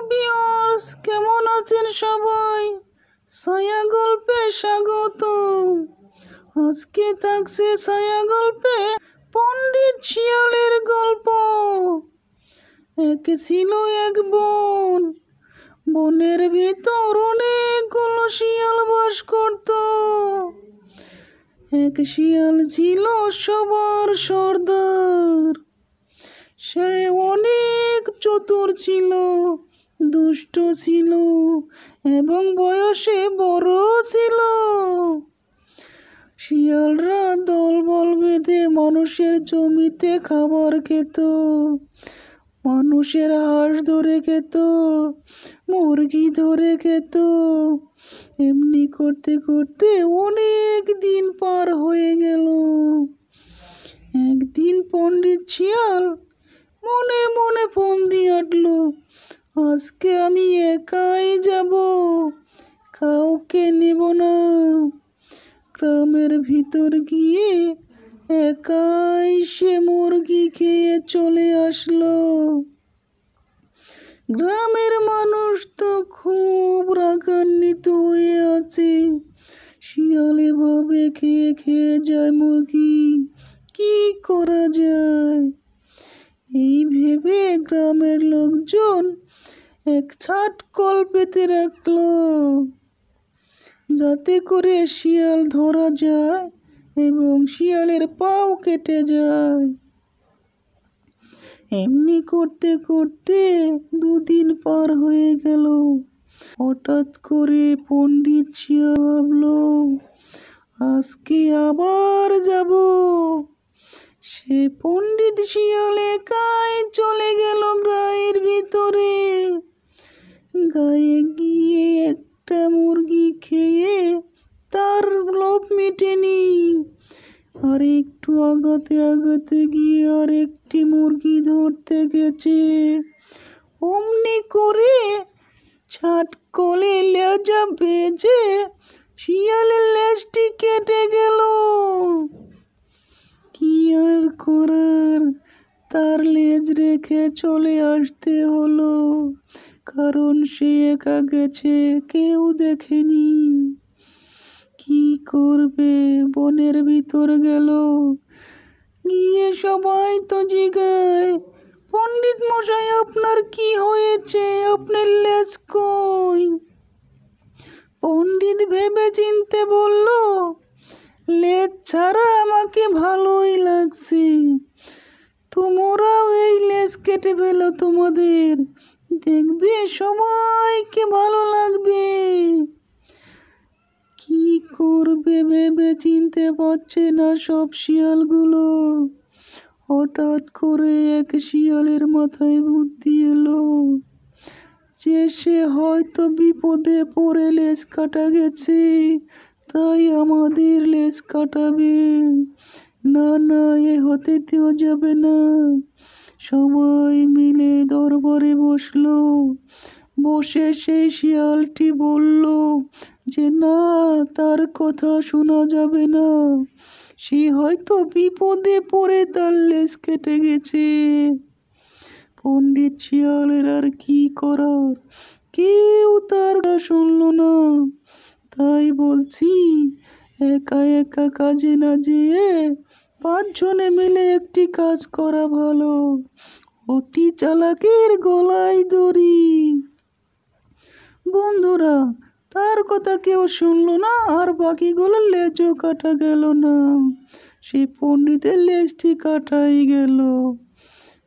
Viewers, কেমন আছেন সবাই? ছায়া গল্পে স্বাগত। আজকে থাকছে ছায়া গল্পে পণ্ডিত শিয়ালের গল্প। এক ছিল এক বন, বনের ভিতর অনেকগুলো শিয়াল বাস করত। এক শিয়াল ছিল সবার সর্দার। সে অনেক চতুর ছিল, দুষ্ট ছিল এবং বয়সে বড় ছিল। শিয়ালরা দলবল বেঁধে মানুষের জমিতে খাবার খেত, মানুষের হাঁস ধরে খেত, মুরগি ধরে খেত। এমনি করতে করতে অনেক দিন পার হয়ে গেল। একদিন পণ্ডিত শিয়াল মনে মনে ফন্দি আঁটলো, আজকে আমি একাই যাব, কাউকে নেব না। গ্রামের ভিতর গিয়ে একাই সে মুরগি খেয়ে চলে আসলো। গ্রামের মানুষ তো খুব রাগান্বিত হয়ে আছে। শিয়াল এভাবে খেয়ে খেয়ে যায় মুরগি, কি করা যায়? এই ভেবে গ্রামের লোকজন এক ছাটকল পেতে রাখলো, যাতে করে শিয়াল ধরা যায় এবং শিয়ালের পাও কেটে যায়। এমনি করতে করতে দুদিন পার হয়ে গেল। হঠাৎ করে পণ্ডিত শিয়াল ভাবলো, আজকে আবার যাব। সে পণ্ডিত শিয়াল একাই চলে গেল গায়ের ভিতরে। গায়ে গিয়ে একটা মুরগি খেয়ে তার লোভ মেটেনি। আর একটু আগাতে আগাতে গিয়ে আর একটি মুরগি ধরতে গেছে। অমনি করে ছাটকলে লেজা বেজে শিয়ালের লেজটি কেটে গেল। কি আর করার, তার লেজ রেখে চলে আসতে হলো, কারণ সে একা গেছে, কেউ দেখেনি। কি করবে? বনের ভিতর গেল, গিয়ে সবাই তো জিগায়, পণ্ডিত মশাই আপনার কি হয়েছে? আপনার লেজ কই? পণ্ডিত ভেবে চিনতে বলল, লেজ ছাড়া আমাকে ভালোই লাগছে, তোমরাও এই লেজ কেটে ফেলো তোমাদের, দেখবে সবাইকে ভালো লাগবে। কি করবে ভেবে চিনতে পারছে না সব শিয়ালগুলো। হঠাৎ করে এক শিয়ালের মাথায় বুদ্ধি এলো যে সে হয়তো বিপদে পড়ে লেজ কাটা গেছে, তাই আমাদের লেজ কাটাবে। না না, এ হতে দেওয়া যাবে না। সবাই মিলে দরবারে বসলো। বসে সেই শিয়ালটি বলল যে না, তার কথা শোনা যাবে না, সে হয়তো বিপদে পড়ে তার লেজ কেটে গেছে। পণ্ডিত শিয়ালের আর কি করার, কেউ তার কথা শুনলো না। তাই বলছি, একা একা কাজে না যেয়ে 5 জনে মিলে একটি কাজ করা ভালো। অতি চালাকের গলায় দড়ি। বন্ধুরা, তার কথা কেউ শুনলো না, আর বাকিগুলো লেজও কাটা গেল না। সে পণ্ডিতের লেজটি কাটাই গেল।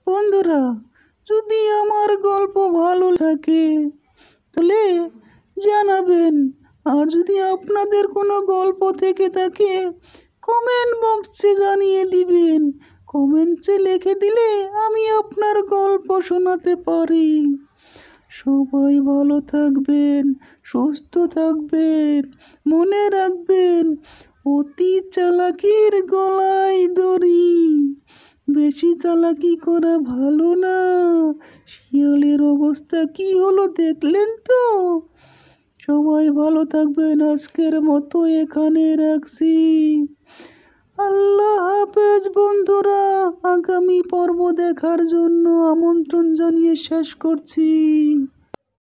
বন্ধুরা, যদি আমার গল্প ভালো থাকে তাহলে জানাবেন। আর যদি আপনাদের কোনো গল্প থেকে থাকে কমেন্ট বক্সে জানিয়ে দিবেন। কমেন্টসে লিখে দিলে আমি আপনার গল্প শোনাতে পারি। সবাই ভালো থাকবেন, সুস্থ থাকবেন, মনে রাখবেন, অতি চালাকির গলায় দড়ি। বেশি চালাকি করা ভালো না। শিয়ালের অবস্থা কি হলো দেখলেন তো? সবাই ভালো থাকবেন। আজকের মতো এখানে রাখছি। আল্লাহ হাফেজ বন্ধুরা। আগামী পর্ব দেখার জন্য আমন্ত্রণ জানিয়ে শেষ করছি।